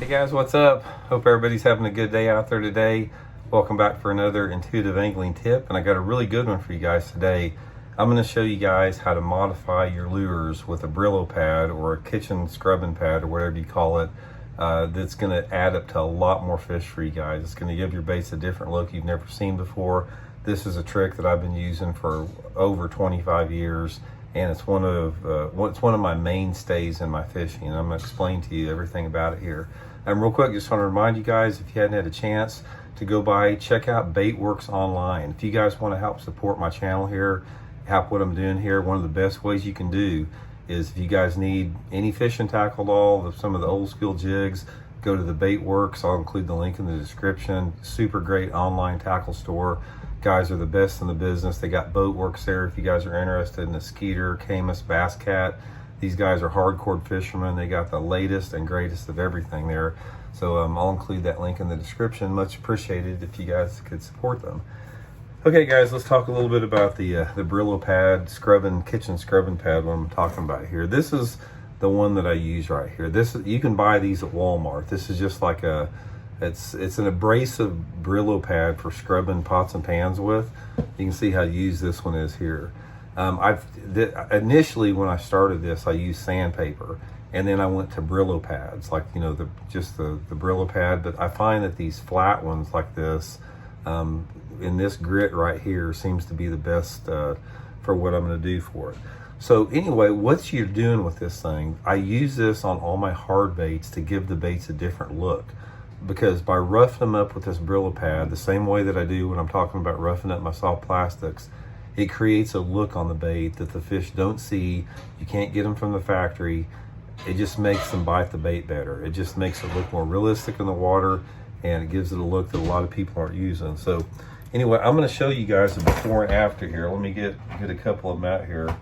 Hey guys, what's up? Hope everybody's having a good day out there today. Welcome back for another intuitive angling tip, and I got a really good one for you guys today. I'm going to show you guys how to modify your lures with a Brillo pad or a kitchen scrubbing pad or whatever you call it. That's going to add up to a lot more fish for you guys. It's going to give your baits a different look you've never seen before. This is a trick that I've been using for over 25 years. And it's one of my mainstays in my fishing. And I'm going to explain to you everything about it here. Real quick, just want to remind you guys, if you hadn't had a chance to go by, check out Baitworks online. If you guys want to help support my channel here, help what I'm doing here, one of the best ways you can do is if you guys need any fishing tackle at all, some of the old school jigs, go to the Baitworks. I'll include the link in the description. Super great online tackle store. Guys are the best in the business. They got Boatworks there if you guys are interested in the Skeeter, Camus, Bass Cat. These guys are hardcore fishermen. They got the latest and greatest of everything there. So I'll include that link in the description. Much appreciated if you guys could support them. Okay guys, let's talk a little bit about the Brillo pad, kitchen scrubbing pad, what I'm talking about here. This is the one that I use right here. You can buy these at Walmart. This is just like it's an abrasive Brillo pad for scrubbing pots and pans with. You can see how to use this one is here. Initially when I started this, I used sandpaper, and then I went to Brillo pads, like the Brillo pad. But I find that these flat ones like this, in this grit right here, seems to be the best for what I'm going to do for it. So anyway, what you're doing with this thing, I use this on all my hard baits to give the baits a different look. Because by roughing them up with this Brillo pad, the same way that I do when I'm talking about roughing up my soft plastics, it creates a look on the bait that the fish don't see. You can't get them from the factory. It just makes them bite the bait better. It just makes it look more realistic in the water, and it gives it a look that a lot of people aren't using. So anyway, I'm going to show you guys the before and after here. Let me get a couple of them out here.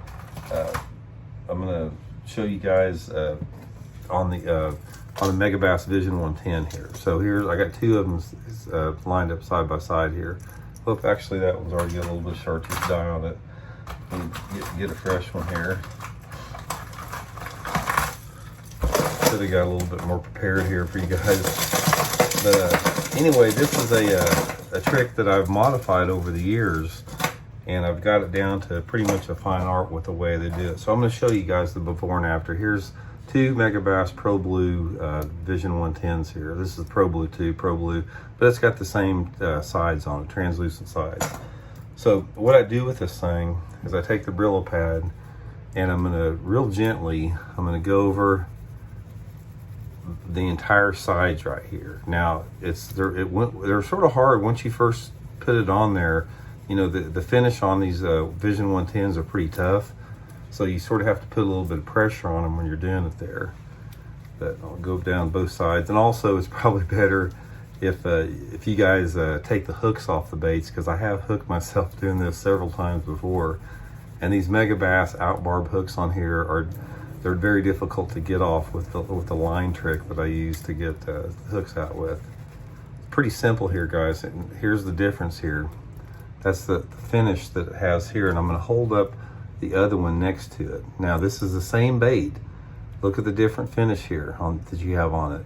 I'm going to show you guys on the Megabass Vision 110 here. So I got two of them lined up side by side here. Look, actually that one's already got a little bit of chartreuse dye on it. Get a fresh one here. Should have got a little bit more prepared here for you guys. But anyway, this is a trick that I've modified over the years, and I've got it down to pretty much a fine art with the way they do it. So I'm going to show you guys the before and after. Here's two Megabass Pro Blue Vision 110s here. This is Pro Blue 2, Pro Blue, but it's got the same sides on it, translucent sides. So what I do with this thing is I take the Brillo pad, and I'm gonna real gently, I'm gonna go over the entire sides right here. Now they're sort of hard once you first put it on there. The finish on these Vision 110s are pretty tough. So you sort of have to put a little bit of pressure on them when you're doing it there. But I'll go down both sides. And also it's probably better if you guys take the hooks off the baits, because I have hooked myself doing this several times before. And these Megabass out barb hooks on here they're very difficult to get off with the line trick that I use to get the hooks out with. It's pretty simple here, guys. And here's the difference here. That's the finish that it has here, and I'm going to hold up the other one next to it. Now this is the same bait. Look at the different finish here that you have on it.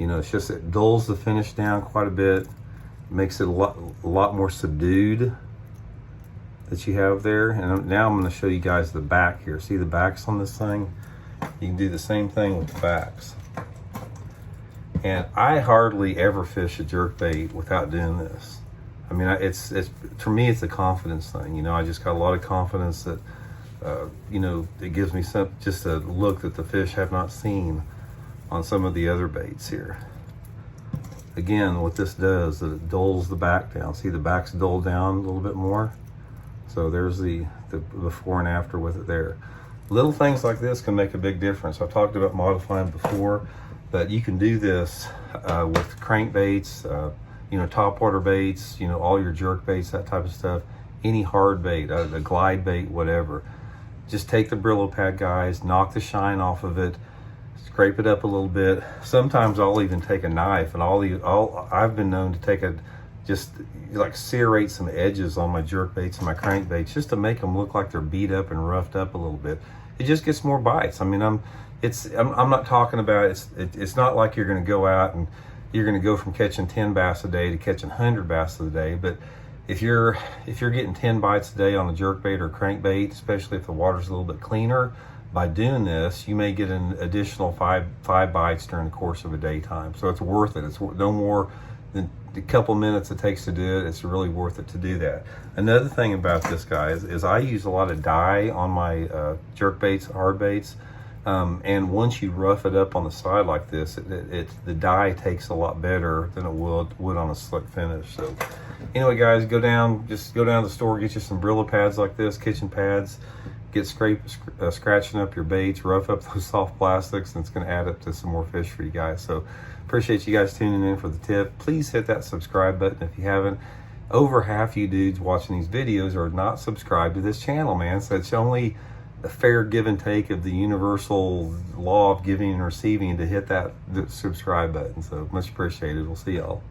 It's just, it dulls the finish down quite a bit, makes it a lot more subdued that you have there. And now I'm going to show you guys the back here. See the backs on this thing? You can do the same thing with the backs. And I hardly ever fish a jerkbait without doing this. I mean, it's for me, it's a confidence thing. I just got a lot of confidence that it gives me just a look that the fish have not seen on some of the other baits here. Again, what this does is it dulls the back down. See the back's dulled down a little bit more. So there's the before and after with it there. Little things like this can make a big difference. I've talked about modifying before, but you can do this with crankbaits, topwater baits, all your jerk baits, that type of stuff. Any hard bait, a glide bait, whatever. Just take the Brillo pad, guys, knock the shine off of it, scrape it up a little bit. Sometimes I'll even take a knife, and I've been known to just serrate some edges on my jerk baits and my crankbaits, just to make them look like they're beat up and roughed up a little bit. It just gets more bites. I mean, I'm not talking about, it's not like you're going to go out and you're going to go from catching 10 bass a day to catching 100 bass a day. But if you're getting 10 bites a day on a jerkbait or crankbait, especially if the water's a little bit cleaner, by doing this, you may get an additional five bites during the course of a daytime. So it's worth it. It's no more than the couple minutes it takes to do it. It's really worth it to do that. Another thing about this, guys, is I use a lot of dye on my jerkbaits, hard baits. And once you rough it up on the side like this, the dye takes a lot better than it would on a slick finish. So anyway, guys, just go down to the store, get you some Brillo pads like this, kitchen pads, get scratching up your baits, rough up those soft plastics, and it's going to add up to some more fish for you guys. So appreciate you guys tuning in for the tip. Please hit that subscribe button if you haven't. Over half you dudes watching these videos are not subscribed to this channel, man. So it's only a fair give and take of the universal law of giving and receiving to hit that subscribe button. So much appreciated. We'll see y'all.